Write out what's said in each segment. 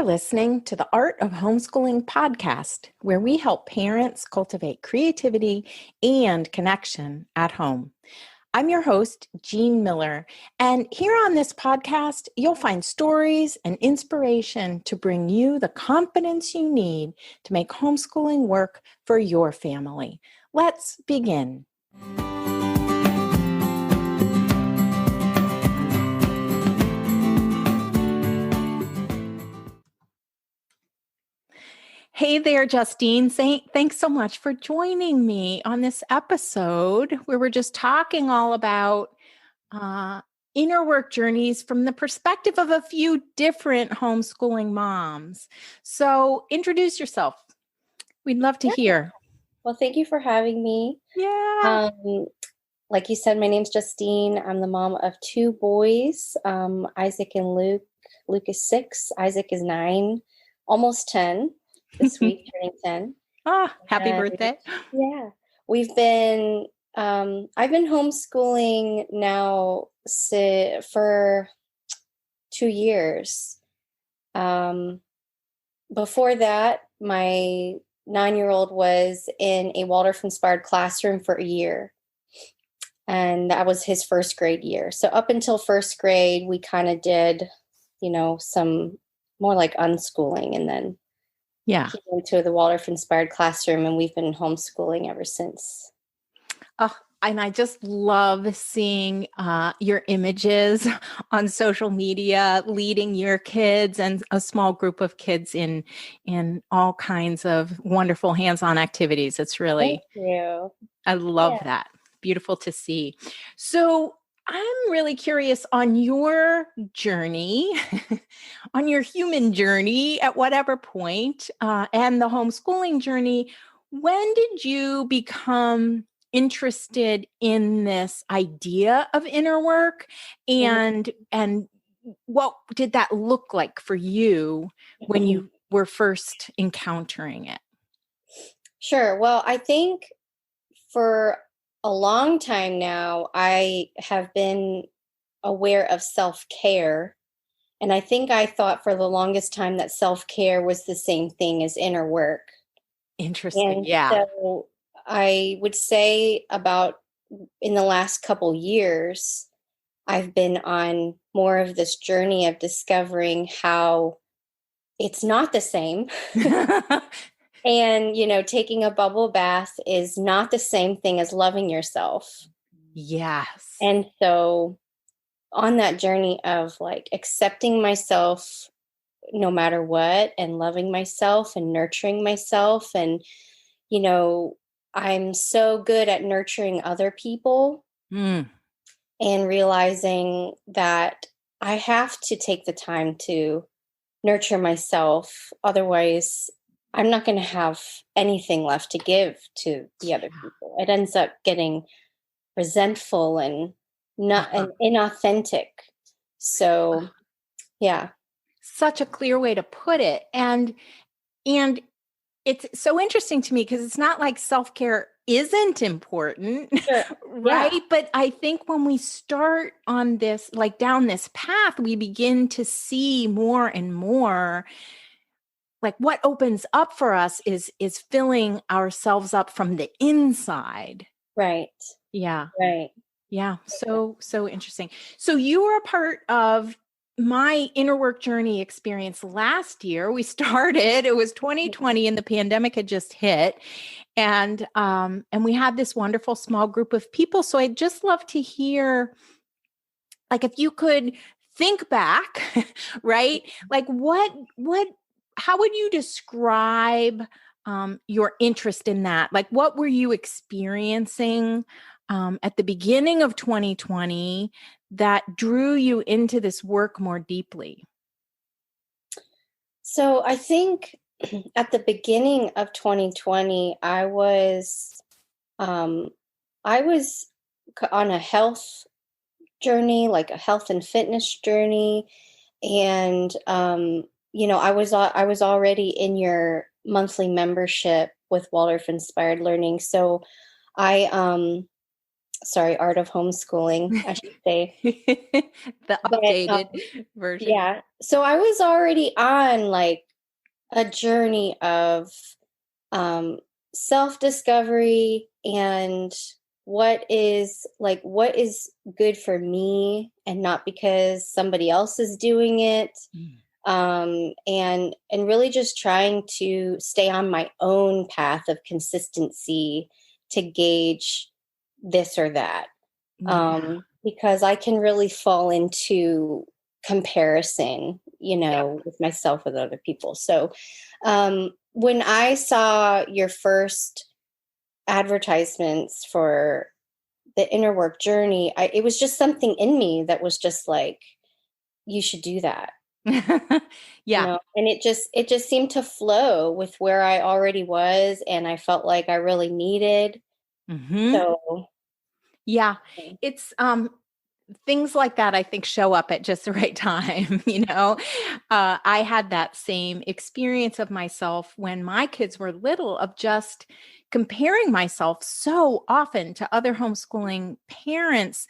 listening to the Art of Homeschooling podcast, where we help parents cultivate creativity and connection at home. I'm your host, Jean Miller, and here on this podcast, you'll find stories and inspiration to bring you the confidence you need to make homeschooling work for your family. Let's begin. Hey there, Justine. Thanks so much for joining me on this episode where we're just talking all about inner work journeys from the perspective of a few different homeschooling moms. So introduce yourself. We'd love to hear. Well, thank you for having me. Yeah. Like you said, my name's Justine. I'm the mom of two boys, Isaac and Luke. Luke is 6. Isaac is 9, almost 10. This week, turning 10. Happy birthday. Yeah. I've been homeschooling now for 2 years. Before that, my 9-year-old was in a Waldorf-Inspired classroom for a year. And that was his first grade year. So up until first grade, we kind of did, some more like unschooling, and then he went to the Waldorf-Inspired classroom, and we've been homeschooling ever since. And I just love seeing your images on social media, leading your kids and a small group of kids in all kinds of wonderful hands-on activities. It's really, Thank you. I love that. Beautiful to see. So I'm really curious on your journey, on your human journey at whatever point, and the homeschooling journey. When did you become interested in this idea of inner work, and what did that look like for you when you were first encountering it? Sure. Well, I think for a long time now, I have been aware of self-care. And I think I thought for the longest time that self-care was the same thing as inner work. Interesting. Yeah. So I would say about in the last couple years, I've been on more of this journey of discovering how it's not the same. And, taking a bubble bath is not the same thing as loving yourself. Yes. And so on that journey of like accepting myself no matter what, and loving myself and nurturing myself. And, I'm so good at nurturing other people and realizing that I have to take the time to nurture myself. Otherwise, I'm not going to have anything left to give to the other people. It ends up getting resentful and not and inauthentic. So, yeah. Such a clear way to put it. And it's so interesting to me because it's not like self-care isn't important, Sure. right? Yeah. But I think when we start on this, like down this path, we begin to see more and more like what opens up for us is filling ourselves up from the inside. Right. Yeah. Right. Yeah. So interesting. So you were a part of my inner work journey experience last year. It was 2020 and the pandemic had just hit. And we had this wonderful small group of people. So I'd just love to hear, like, if you could think back, right? Like how would you describe your interest in that? Like, what were you experiencing at the beginning of 2020 that drew you into this work more deeply? So I think at the beginning of 2020, I was on a health journey, like a health and fitness journey. And, I was already in your monthly membership with Waldorf-Inspired Learning. So I sorry, Art of Homeschooling, I should say. The But updated version. yeah, so I was already on like a journey of um, self-discovery and what is good for me and not because somebody else is doing it. Mm. And really just trying to stay on my own path of consistency to gauge this or that. Yeah. Because I can really fall into comparison, Yeah. with myself with other people. So when I saw your first advertisements for the inner work journey, it was just something in me that was just like, you should do that. Yeah. And it just seemed to flow with where I already was and I felt like I really needed. Hmm. So Yeah. It's things like that, I think, show up at just the right time. I had that same experience of myself when my kids were little, of just comparing myself so often to other homeschooling parents,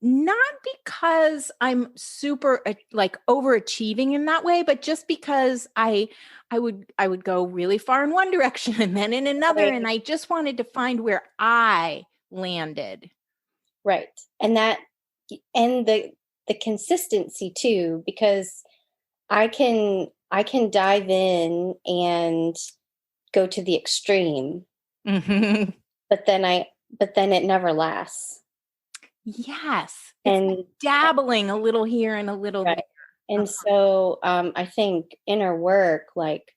not because I'm super like overachieving in that way, but just because I would go really far in one direction and then in another, right, and I just wanted to find where I landed. right. And that and the consistency too, because I can dive in and go to the extreme, Mhm. but then it never lasts. Yes. It's like And dabbling a little here and a little right. there. And so I think inner work, like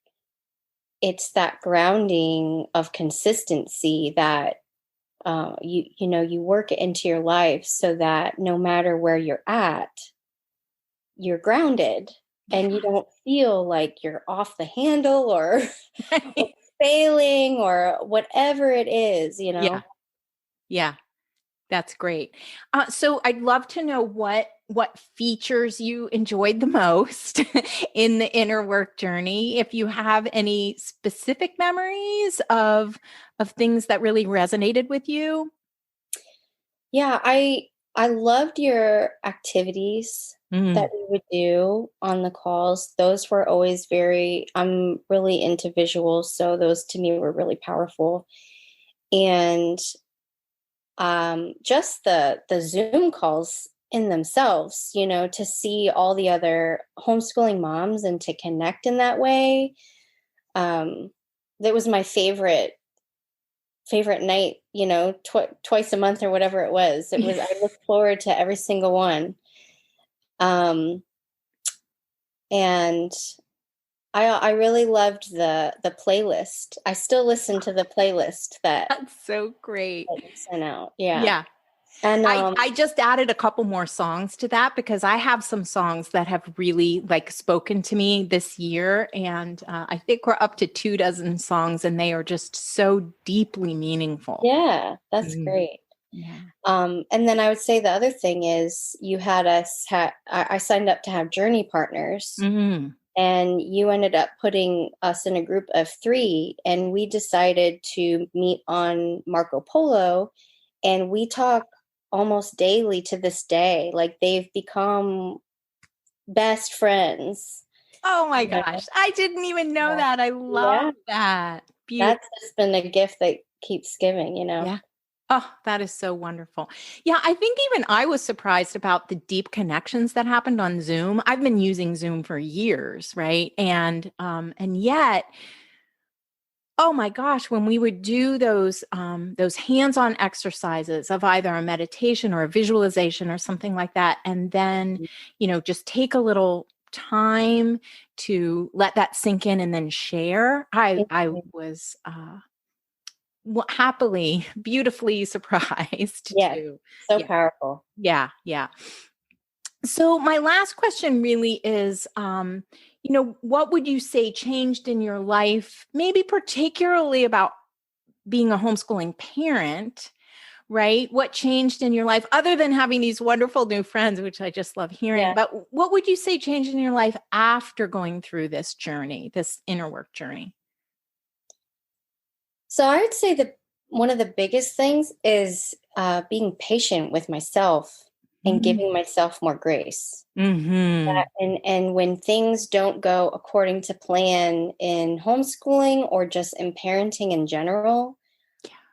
it's that grounding of consistency that you work it into your life so that no matter where you're at, you're grounded and you Yes. don't feel like you're off the handle or or Right. failing or whatever it is. Yeah. Yeah. That's great. So I'd love to know what features you enjoyed the most in the inner work journey. If you have any specific memories of things that really resonated with you. Yeah, I loved your activities that Mm. we would do on the calls. Those were always I'm really into visuals, so those to me were really powerful. And just the Zoom calls in themselves, to see all the other homeschooling moms and to connect in that way. Um, that was my favorite night, twice a month or whatever it was. I looked forward to every single one. Um, and I really loved the playlist. I still listen to the playlist That's so great. that you sent out. Yeah. Yeah. And I just added a couple more songs to that because I have some songs that have really like spoken to me this year, and I think we're up to 24 songs, and they are just so deeply meaningful. yeah, that's Mm. great. Yeah. And then I would say the other thing is you had I signed up to have journey partners Mm. and you ended up putting us in a group of 3 and we decided to meet on Marco Polo and we talk almost daily to this day. Like they've become best friends. Oh my You know? gosh, I didn't even know Yeah. that. I Yeah. love that. Beautiful. That's just been a gift that keeps giving. Yeah. Oh, that is so wonderful. Yeah, I think even I was surprised about the deep connections that happened on Zoom. I've been using Zoom for years, right? And yet, oh my gosh, when we would do those hands-on exercises of either a meditation or a visualization or something like that, and then, just take a little time to let that sink in and then share. I Mhm. was happily, beautifully surprised Yes. too. So Yeah, powerful. yeah, yeah. So my last question really is, what would you say changed in your life, maybe particularly about being a homeschooling parent, right? What changed in your life other than having these wonderful new friends, which I just love hearing, Yeah. but what would you say changed in your life after going through this journey, this inner work journey? So I would say that one of the biggest things is being patient with myself and giving myself more grace. Mm-hmm. And when things don't go according to plan in homeschooling or just in parenting in general,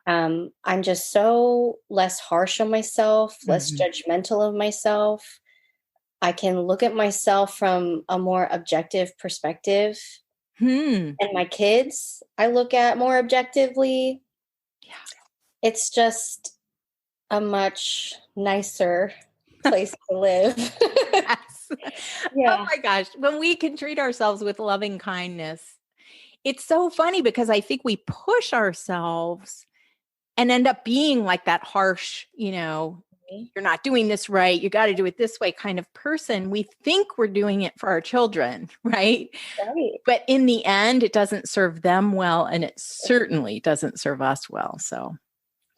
I'm just so less harsh on myself, less judgmental of myself. I can look at myself from a more objective perspective. Hmm. And my kids, I look at more objectively. Yeah. It's just a much nicer place to live. Yes. Oh Yeah. my gosh. When we can treat ourselves with loving kindness, it's so funny because I think we push ourselves and end up being like that harsh, you're not doing this right. You got to do it this way kind of person. We think we're doing it for our children, right? Right. But in the end, it doesn't serve them well. And it certainly doesn't serve us well. So,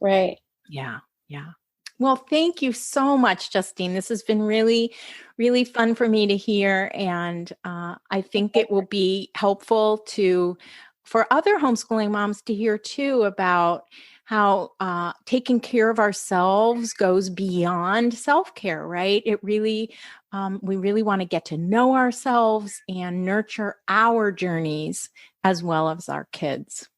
Right. yeah. Yeah. Well, thank you so much, Justine. This has been really, really fun for me to hear. And I think it will be helpful for other homeschooling moms to hear too about how taking care of ourselves goes beyond self-care, right? We really want to get to know ourselves and nurture our journeys as well as our kids.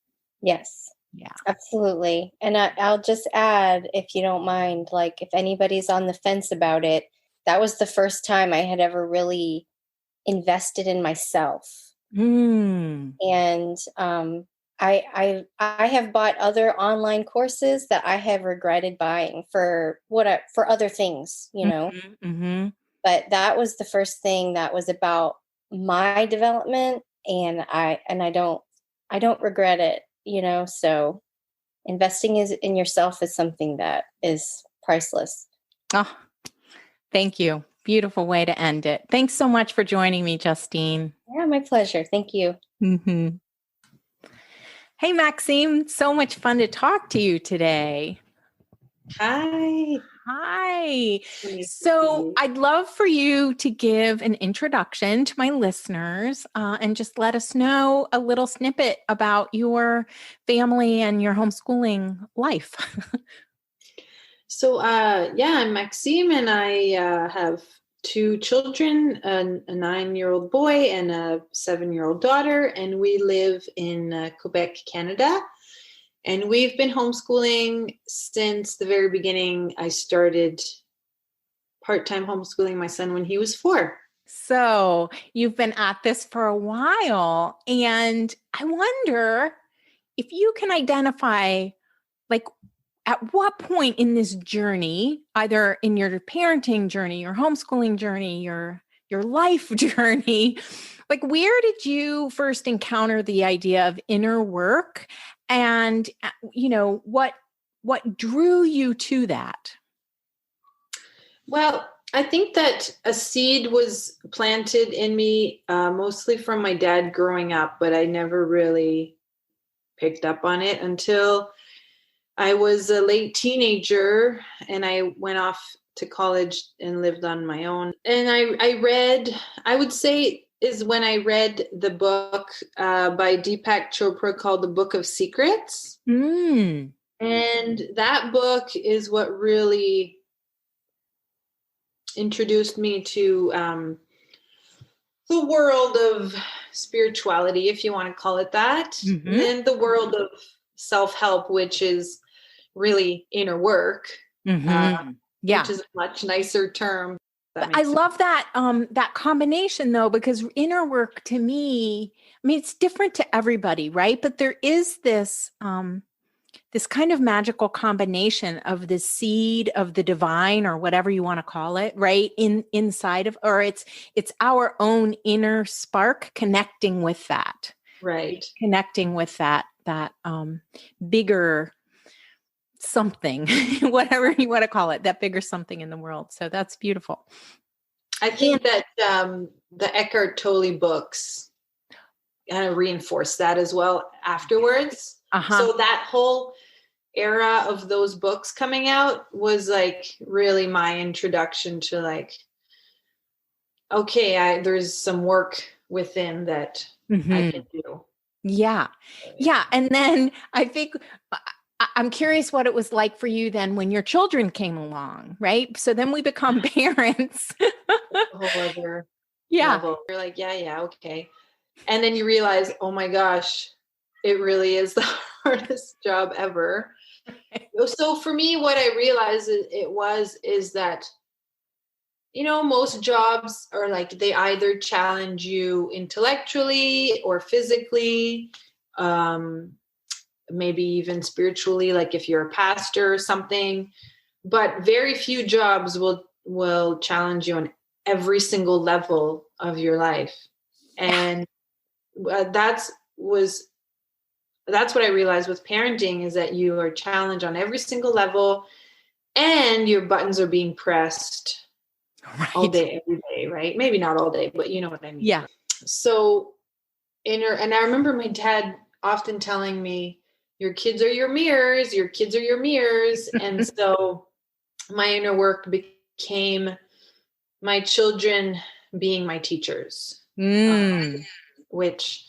Yes. Yeah. Absolutely. And I'll just add, if you don't mind, like if anybody's on the fence about it, that was the first time I had ever really invested in myself. And I have bought other online courses that I have regretted buying for other things, But that was the first thing that was about my development, and I don't regret it, So investing in yourself is something that is priceless. Oh, thank you. Beautiful way to end it. Thanks so much for joining me, Justine. Yeah, my pleasure. Thank you. Mm-hmm. Hey, Maxime. So much fun to talk to you today. Hi. Hi. So I'd love for you to give an introduction to my listeners and just let us know a little snippet about your family and your homeschooling life. So, I'm Maxime, and I have two children, a 9-year-old boy and a 7-year-old daughter, and we live in Quebec, Canada. And we've been homeschooling since the very beginning. I started part-time homeschooling my son when he was 4. So you've been at this for a while, and I wonder if you can identify, like, at what point in this journey, either in your parenting journey, your homeschooling journey, your life journey, like, where did you first encounter the idea of inner work, and what drew you to that? Well, I think that a seed was planted in me, mostly from my dad growing up, but I never really picked up on it until I was a late teenager and I went off to college and lived on my own. And I read, I would say, is when I read the book by Deepak Chopra called The Book of Secrets. And that book is what really introduced me to the world of spirituality, if you want to call it that, and the world of self-help, which is really inner work, which is a much nicer term. I love that that combination, though, because inner work to me, I mean, it's different to everybody, right? But there is this this kind of magical combination of the seed of the divine, or whatever you want to call it, right? Inside of, or it's our own inner spark connecting with that, right? Connecting with that bigger something, whatever you want to call it, that bigger something in the world. So that's beautiful. I think that the Eckhart Tolle books kind of reinforced that as well afterwards. So that whole era of those books coming out was like really my introduction to, like, okay, there's some work within that I can do. Yeah. And then I think I'm curious what it was like for you then when your children came along, right? So then we become parents. A whole other Yeah. level. You're like, yeah, okay. And then you realize, oh my gosh, it really is the hardest job ever. So for me, what I realized is that, most jobs are like, they either challenge you intellectually or physically, maybe even spiritually, like if you're a pastor or something, but very few jobs will challenge you on every single level of your life. And that's what I realized with parenting, is that you are challenged on every single level, and your buttons are being pressed all day, every day, right? Maybe not all day, but you know what I mean. Yeah. So and I remember my dad often telling me, your kids are your mirrors, your kids are your mirrors. And so my inner work became my children being my teachers, which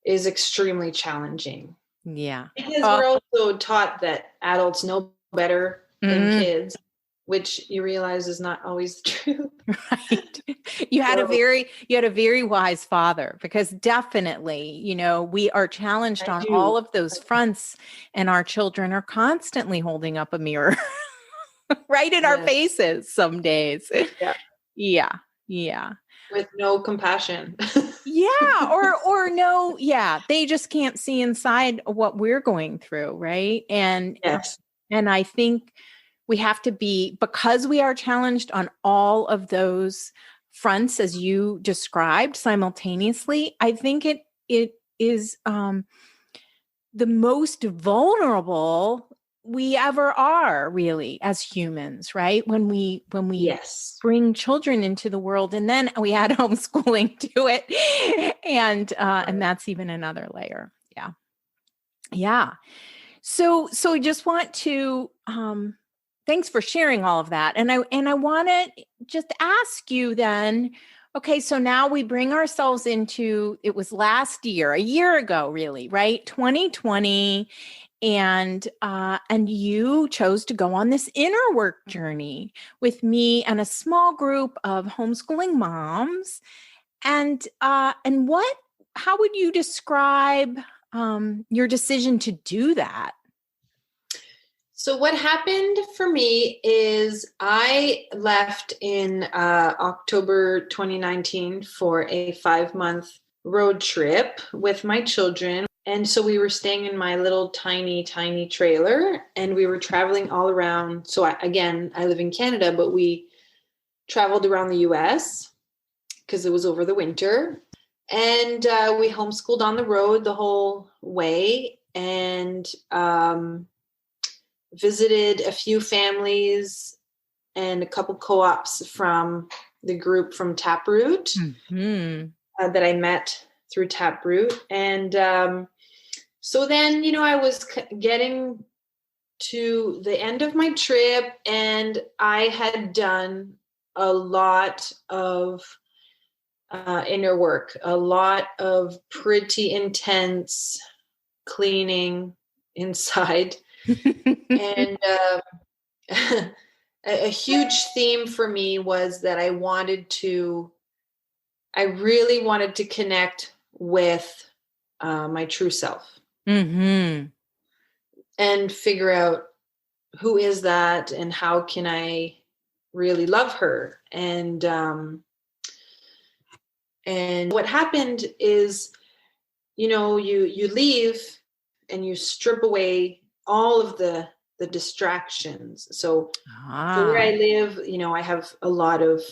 is extremely challenging. Yeah. Because we're also taught that adults know better than kids, which you realize is not always the truth. Right. You had a very wise father, because definitely, we are challenged on all of those fronts, and our children are constantly holding up a mirror right in our faces some days. Yeah. Yeah. With no compassion. Yeah. Or no. Yeah. They just can't see inside what we're going through. Right. And I think we have to be, because we are challenged on all of those fronts, as you described simultaneously, I think it is the most vulnerable we ever are, really, as humans, right? When we bring children into the world, and then we add homeschooling to it, and that's even another layer. Yeah. So I just want to thanks for sharing all of that. And I want to just ask you then, okay, so now we bring ourselves into, it was last year, a year ago, really, right? 2020. And you chose to go on this inner work journey with me and a small group of homeschooling moms. And how would you describe your decision to do that? So what happened for me is I left in October 2019 for a 5-month road trip with my children. And so we were staying in my little tiny trailer, and we were traveling all around. So I live in Canada, but we traveled around the US because it was over the winter. And we homeschooled on the road the whole way, and visited a few families and a couple co-ops from the group from Taproot that I met through Taproot. And so then, I was getting to the end of my trip, and I had done a lot of inner work, a lot of pretty intense cleaning inside. And a huge theme for me was that I really wanted to connect with my true self, and figure out who is that and how can I really love her. And what happened is, you leave and you strip away all of the distractions. So where I live, I have a lot of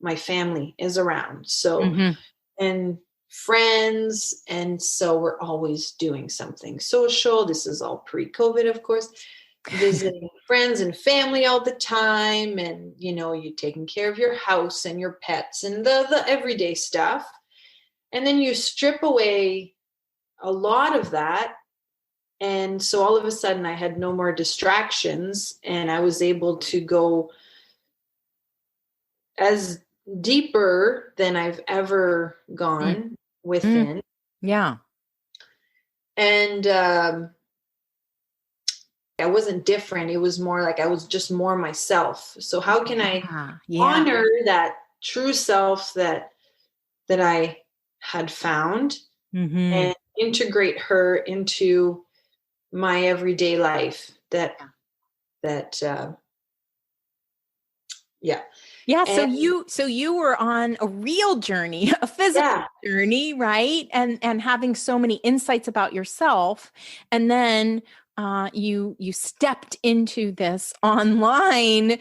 my family is around. So, and friends. And so we're always doing something social. This is all pre-COVID, of course, visiting friends and family all the time. And, you're taking care of your house and your pets and the everyday stuff. And then you strip away a lot of that. And so all of a sudden I had no more distractions, and I was able to go as deeper than I've ever gone within. Yeah. And I wasn't different. It was more like I was just more myself. So how can I honor that true self that I had found and integrate her into my everyday life Yeah. So you were on a real journey, a physical journey, right? And having so many insights about yourself. And then you stepped into this online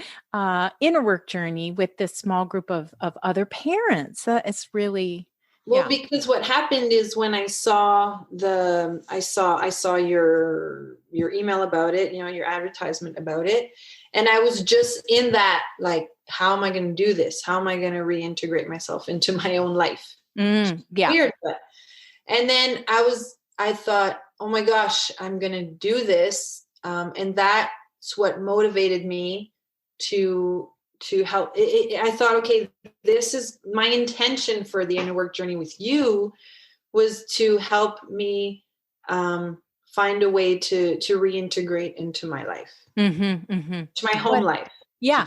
inner work journey with this small group of other parents. It's really because what happened is when I saw your email about it, your advertisement about it, and I was just in that, like, how am I going to do this? How am I going to reintegrate myself into my own life? Weird, and then I thought, oh my gosh, I'm going to do this, and that's what motivated me to help. I thought, okay, this is my intention for the inner work journey with you, was to help me find a way to reintegrate into my life, to my home life. Yeah.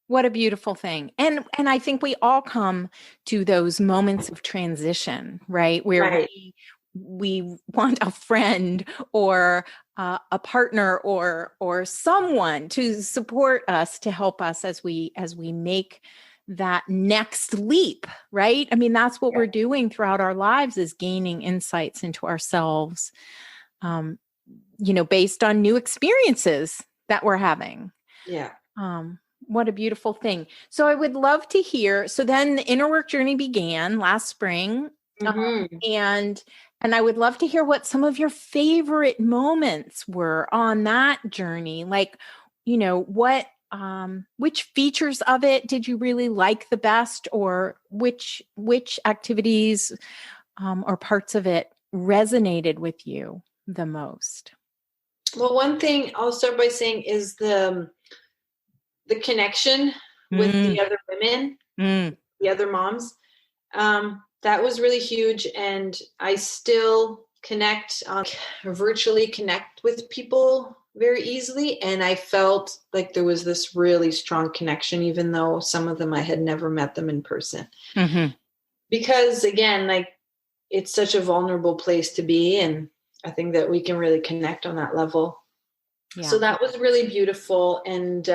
What a beautiful thing. And I think we all come to those moments of transition, right? Where we want a friend or a partner or someone to support us, to help us as we make that next leap, right? I mean, that's what we're doing throughout our lives, is gaining insights into ourselves, based on new experiences that we're having. Yeah. What a beautiful thing. So I would love to hear. So then the inner work journey began last spring. And I would love to hear what some of your favorite moments were on that journey. Like, what, which features of it did you really like the best, or which activities or parts of it resonated with you the most? Well, one thing I'll start by saying is the connection with the other women, the other moms. That was really huge. And I still virtually connect with people very easily. And I felt like there was this really strong connection, even though some of them I had never met them in person. Because again, like, it's such a vulnerable place to be. And I think that we can really connect on that level. Yeah. So that was really beautiful. And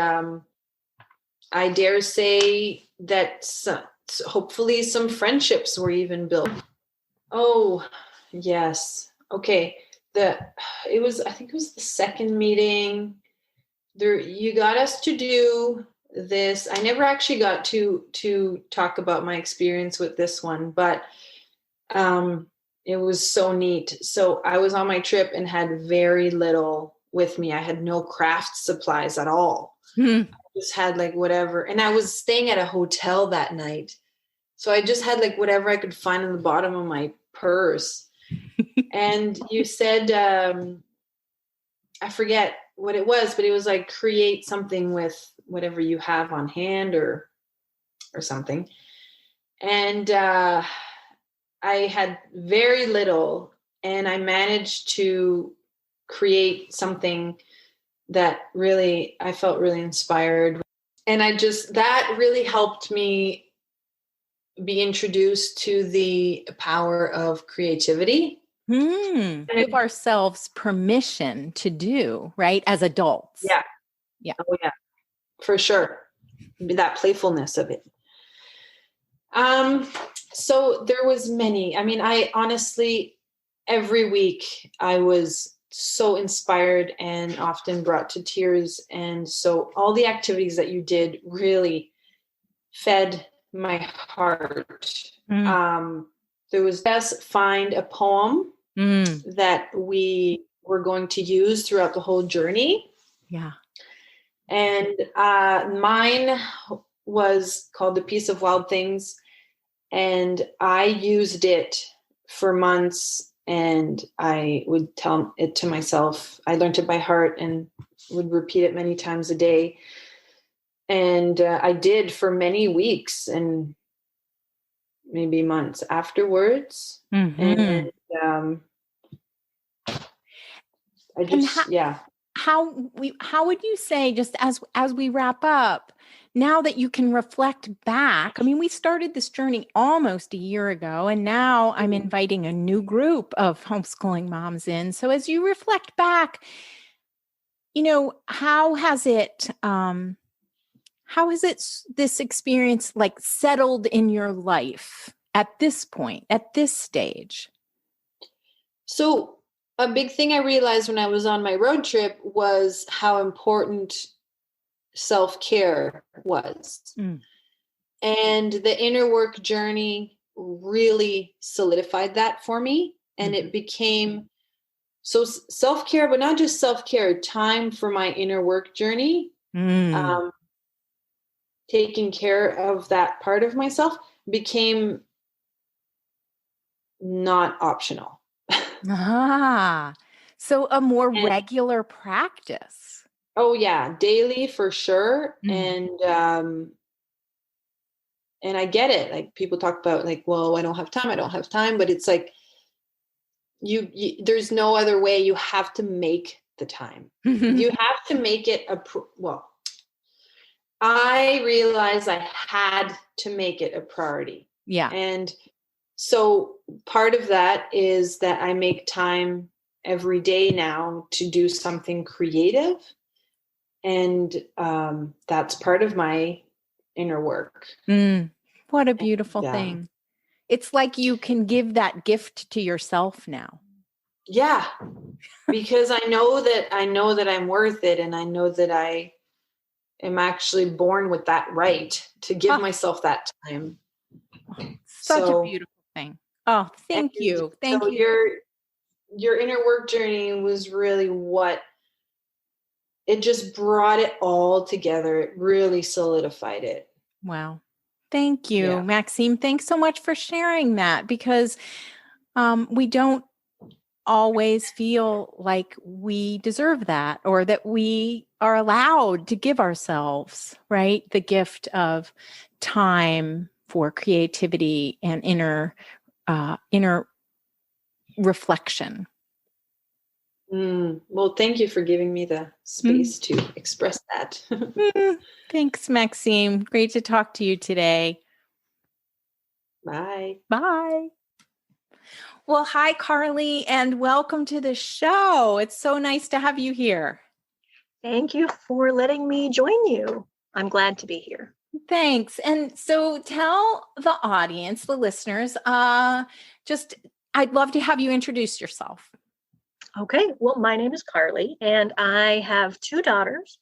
I dare say that hopefully some friendships were even built. Oh, yes. Okay. I think it was the second meeting there. You got us to do this. I never actually got to talk about my experience with this one, but it was so neat. So I was on my trip and had very little with me. I had no craft supplies at all. Just had like whatever, and I was staying at a hotel that night, so I just had like whatever I could find in the bottom of my purse. And you said, I forget what it was, but it was like, create something with whatever you have on hand or something. And I had very little, and I managed to create something that really, I felt really inspired. And that really helped me be introduced to the power of creativity. Give ourselves permission to do, right? As adults. Yeah. Yeah. Oh yeah, for sure. That playfulness of it. So there was many, I honestly, every week I was so inspired and often brought to tears. And so all the activities that you did really fed my heart. There was find a poem that we were going to use throughout the whole journey. Yeah. And mine was called The Peace of Wild Things. And I used it for months, and I would tell it to myself. I learned it by heart and would repeat it many times a day. And I did for many weeks and maybe months afterwards. And I just, how would you say, just as we wrap up, now that you can reflect back? I mean, we started this journey almost a year ago, and now I'm inviting a new group of homeschooling moms in. So as you reflect back, how has this experience like settled in your life at this point, at this stage? So a big thing I realized when I was on my road trip was how important self-care was. And the inner work journey really solidified that for me. And it became so self-care, but not just self-care, time for my inner work journey. Taking care of that part of myself became not optional. So a more regular practice. Oh yeah, daily for sure. And I get it. Like people talk about like, well, I don't have time, but it's like you there's no other way. You have to make the time. You have to make it I realized I had to make it a priority. Yeah. And so part of that is that I make time every day now to do something creative. And that's part of my inner work. What a beautiful thing. It's like you can give that gift to yourself now. Yeah. Because I know that I'm worth it. And I know that I am actually born with that right to give myself that time. Such a beautiful thing. Oh, thank you. Thank you. Your inner work journey was really it just brought it all together. It really solidified it. Wow. Thank you, Maxime. Thanks so much for sharing that, because we don't always feel like we deserve that, or that we are allowed to give ourselves, right, the gift of time for creativity and inner reflection. Well, thank you for giving me the space to express that. Thanks, Maxime. Great to talk to you today. Bye. Bye. Well, hi, Carly, and welcome to the show. It's so nice to have you here. Thank you for letting me join you. I'm glad to be here. Thanks. And so tell the audience, the listeners, I'd love to have you introduce yourself. Okay. Well, my name is Carly, and I have two daughters.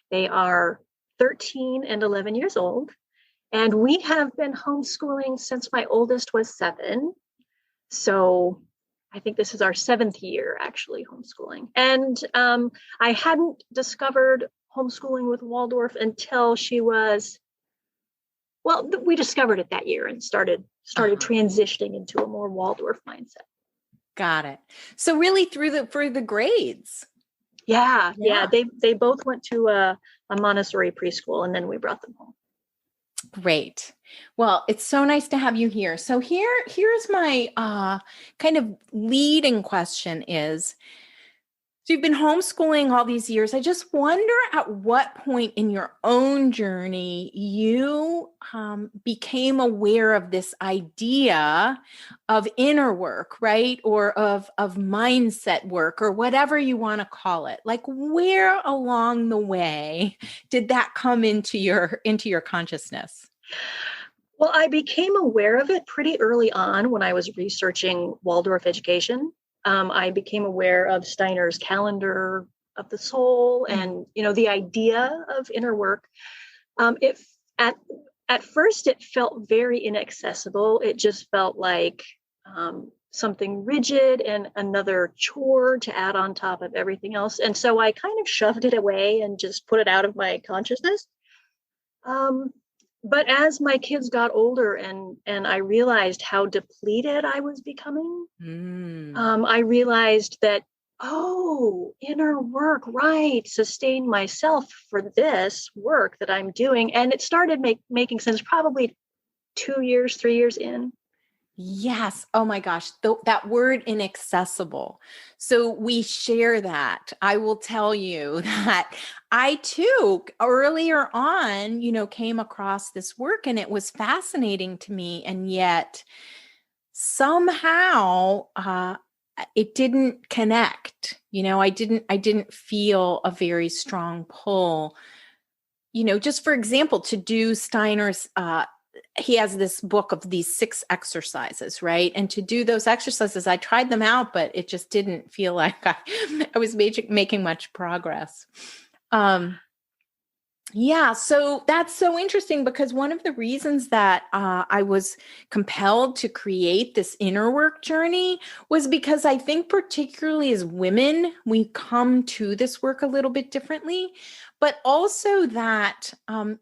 They are 13 and 11 years old, and we have been homeschooling since my oldest was 7. So I think this is our 7th year, actually, homeschooling. And I hadn't discovered homeschooling with Waldorf until we discovered it that year and started transitioning into a more Waldorf mindset. Got it. So really through the grades. Yeah. They both went to a Montessori preschool, and then we brought them home. Great. Well, it's so nice to have you here. So here's my kind of leading question is, so you've been homeschooling all these years. I just wonder at what point in your own journey you became aware of this idea of inner work, right? Or of mindset work, or whatever you want to call it. Like, where along the way did that come into your consciousness? Well, I became aware of it pretty early on when I was researching Waldorf education. I became aware of Steiner's calendar of the soul, and the idea of inner work. At first, it felt very inaccessible. It just felt like something rigid and another chore to add on top of everything else. And so I kind of shoved it away and just put it out of my consciousness. But as my kids got older and I realized how depleted I was becoming, I realized that, inner work, right, sustain myself for this work that I'm doing. And it started making sense probably 2 years, 3 years in. Yes. Oh my gosh. That word inaccessible. So we share that. I will tell you that I too, earlier on, came across this work and it was fascinating to me. And yet somehow, it didn't connect. I didn't feel a very strong pull, just for example, to do Steiner's, he has this book of these 6 exercises, right? And to do those exercises, I tried them out, but it just didn't feel like I was making much progress. Yeah, so that's so interesting because one of the reasons that I was compelled to create this inner work journey was because I think particularly as women, we come to this work a little bit differently, but also that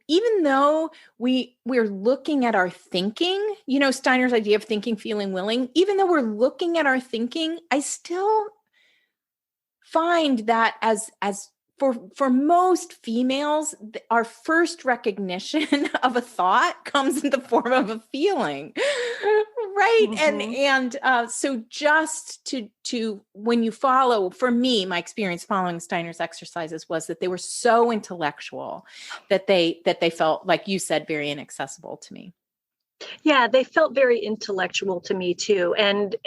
even though we're looking at our thinking, Steiner's idea of thinking, feeling, willing, even though we're looking at our thinking, I still find that as for most females, our first recognition of a thought comes in the form of a feeling, right? Mm-hmm. And so just to when you follow, for me, my experience following Steiner's exercises was that they were so intellectual that they felt, like you said, very inaccessible to me. Yeah, they felt very intellectual to me too, and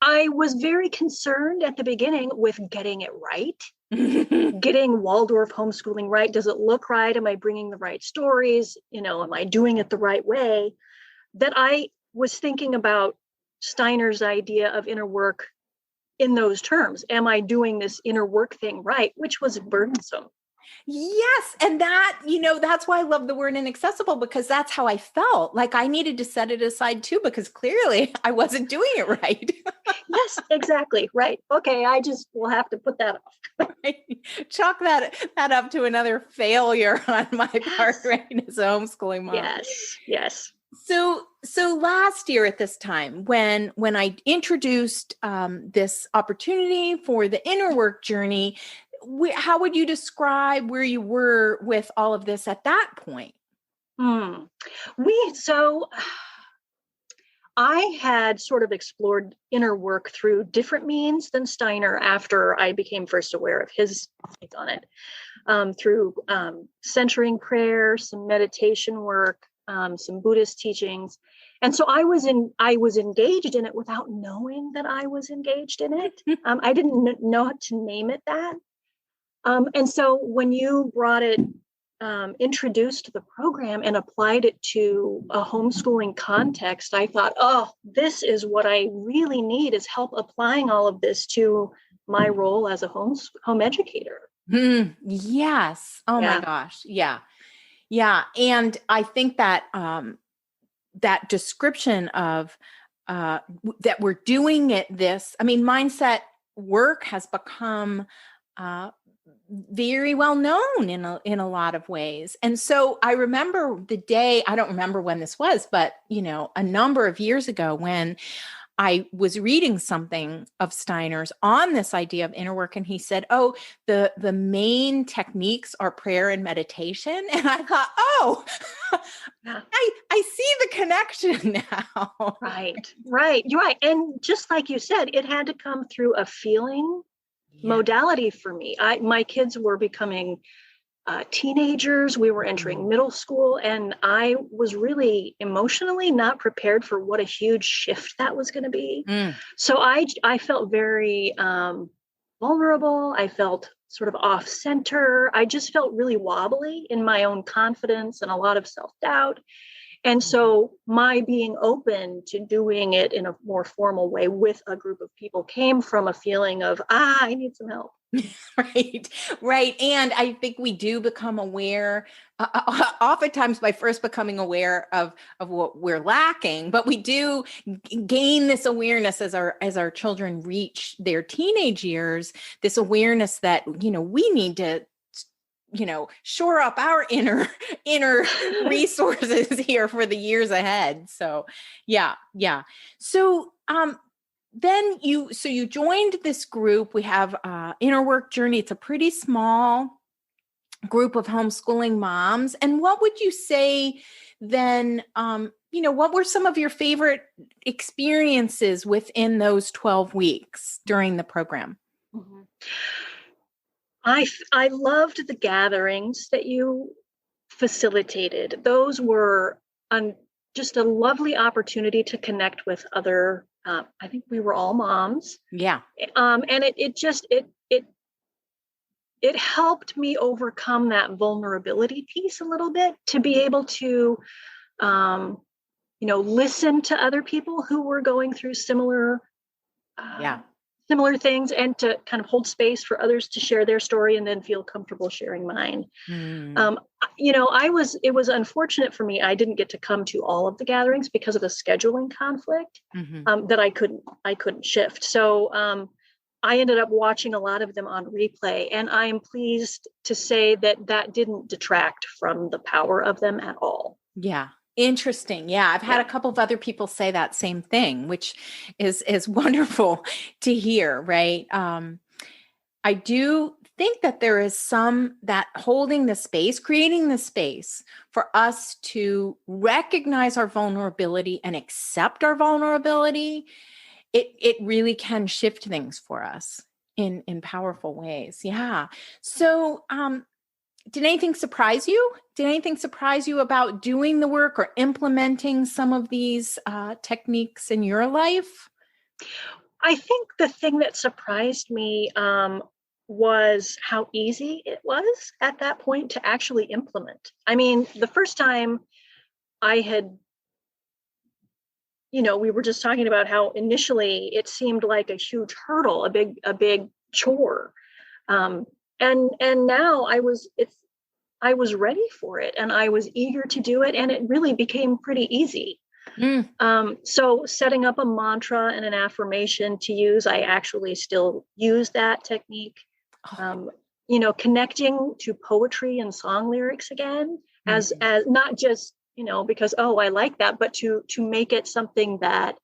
I was very concerned at the beginning with getting it right, getting Waldorf homeschooling right. Does it look right? Am I bringing the right stories? Am I doing it the right way? That I was thinking about Steiner's idea of inner work in those terms. Am I doing this inner work thing right? Which was burdensome. Yes. And that, that's why I love the word inaccessible, because that's how I felt. Like I needed to set it aside too, because clearly I wasn't doing it right. Yes, exactly. Right. Okay. I just will have to put that off. Right. Chalk that up to another failure on my part, right? As a homeschooling mom. Yes. Yes. So last year at this time, when I introduced this opportunity for the inner work journey, how would you describe where you were with all of this at that point? I had sort of explored inner work through different means than Steiner after I became first aware of his take on it, through centering prayer, some meditation work, some Buddhist teachings. And so I was engaged in it without knowing that I was engaged in it. I didn't know how to name it that. And so when you brought it, introduced the program and applied it to a homeschooling context, I thought, oh, this is what I really need, is help applying all of this to my role as a home educator. Yes. Oh my gosh. Yeah. Yeah. And I think that that description of that we're doing it mindset work has become very well known in a lot of ways. And so I remember the day, I don't remember when this was, but a number of years ago when I was reading something of Steiner's on this idea of inner work, and he said, oh, the main techniques are prayer and meditation. And I thought, oh, I see the connection now. Right. You're right. And just like you said, it had to come through a feeling modality for me. My kids were becoming teenagers. We were entering middle school, and I was really emotionally not prepared for what a huge shift that was going to be. So I felt very vulnerable. I felt sort of off center. I just felt really wobbly in my own confidence and a lot of self-doubt. And so my being open to doing it in a more formal way with a group of people came from a feeling of, I need some help. Right. And I think we do become aware, oftentimes by first becoming aware of what we're lacking, but we do gain this awareness as our children reach their teenage years, this awareness that, we need to shore up our inner resources here for the years ahead. So, yeah. So, then you joined this group. We have Inner Work Journey. It's a pretty small group of homeschooling moms. And what would you say then, what were some of your favorite experiences within those 12 weeks during the program? Mm-hmm. I loved the gatherings that you facilitated. Those were just a lovely opportunity to connect with other. I think we were all moms. Yeah. And it helped me overcome that vulnerability piece a little bit, to be able to, listen to other people who were going through similar things, and to kind of hold space for others to share their story and then feel comfortable sharing mine. It was unfortunate for me. I didn't get to come to all of the gatherings because of the scheduling conflict that I couldn't shift. So I ended up watching a lot of them on replay, and I am pleased to say that didn't detract from the power of them at all. Yeah. Interesting. Yeah. I've had a couple of other people say that same thing, which is wonderful to hear. Right. I do think that there is that holding the space, creating the space for us to recognize our vulnerability and accept our vulnerability. It really can shift things for us in powerful ways. Yeah. So, did anything surprise you? Did anything surprise you about doing the work or implementing some of these techniques in your life? I think the thing that surprised me was how easy it was at that point to actually implement. I mean, the first time I had, we were just talking about how initially it seemed like a huge hurdle, a big chore. And now I was ready for it, and I was eager to do it, and it really became pretty easy. So setting up a mantra and an affirmation to use, I actually still use that technique. Connecting to poetry and song lyrics again, as not just, because, I like that, but to make it something that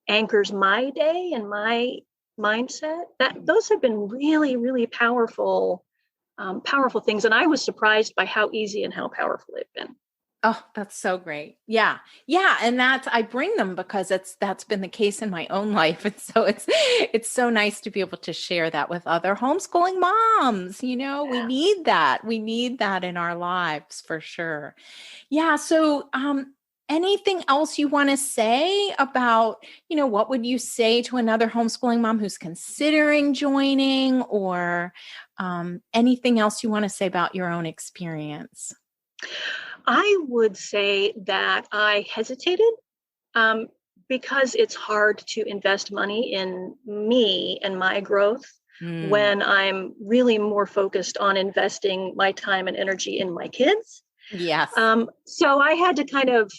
anchors my day and my mindset. Those have been really, really powerful things. And I was surprised by how easy and how powerful they've been. Oh, that's so great. Yeah. Yeah. And I bring them because that's been the case in my own life. And so it's so nice to be able to share that with other homeschooling moms. We need that. We need that in our lives for sure. Yeah. So, anything else you want to say about, what would you say to another homeschooling mom who's considering joining, or anything else you want to say about your own experience? I would say that I hesitated because it's hard to invest money in me and my growth when I'm really more focused on investing my time and energy in my kids. Yes. So I had to kind of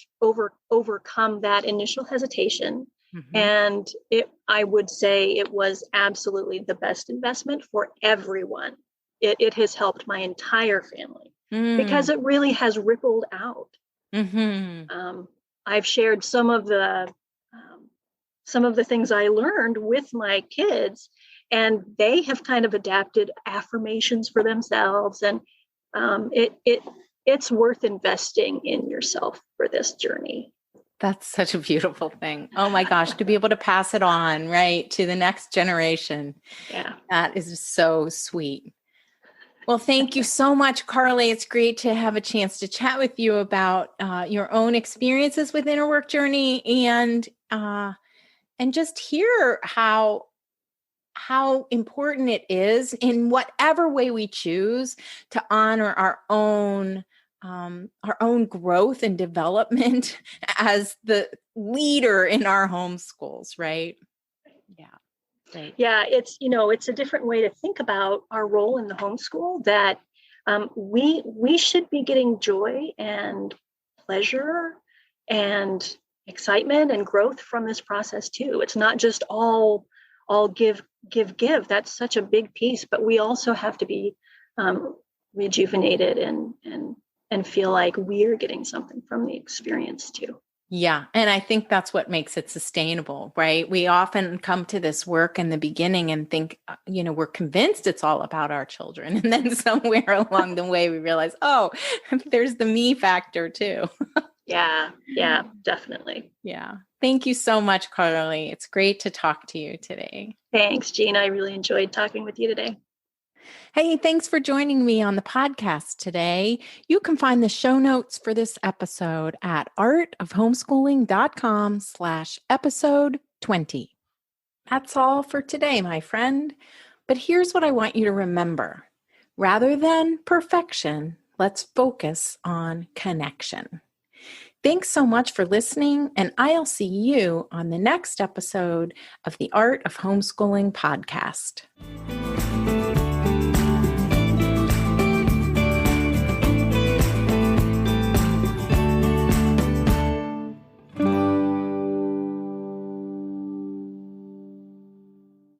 overcome that initial hesitation. And I would say it was absolutely the best investment for everyone. It has helped my entire family. Because it really has rippled out. I've shared some of the things I learned with my kids, and they have kind of adapted affirmations for themselves. And it's worth investing in yourself for this journey. That's such a beautiful thing. Oh my gosh, to be able to pass it on, right, to the next generation. Yeah. That is so sweet. Well, thank you so much, Carly. It's great to have a chance to chat with you about your own experiences with Inner Work Journey, and just hear how important it is in whatever way we choose to honor our own growth and development as the leader in our homeschools, right? Yeah. Right. Yeah, it's a different way to think about our role in the homeschool, that we should be getting joy and pleasure and excitement and growth from this process too. It's not just all give. That's such a big piece, but we also have to be rejuvenated and feel like we're getting something from the experience too. Yeah. And I think that's what makes it sustainable, right? We often come to this work in the beginning and think, we're convinced it's all about our children. And then somewhere along the way, we realize, oh, there's the me factor too. Yeah, definitely. Yeah. Thank you so much, Carly. It's great to talk to you today. Thanks, Jean. I really enjoyed talking with you today. Hey, thanks for joining me on the podcast today. You can find the show notes for this episode at artofhomeschooling.com/episode 20. That's all for today, my friend. But here's what I want you to remember. Rather than perfection, let's focus on connection. Thanks so much for listening, and I'll see you on the next episode of the Art of Homeschooling podcast.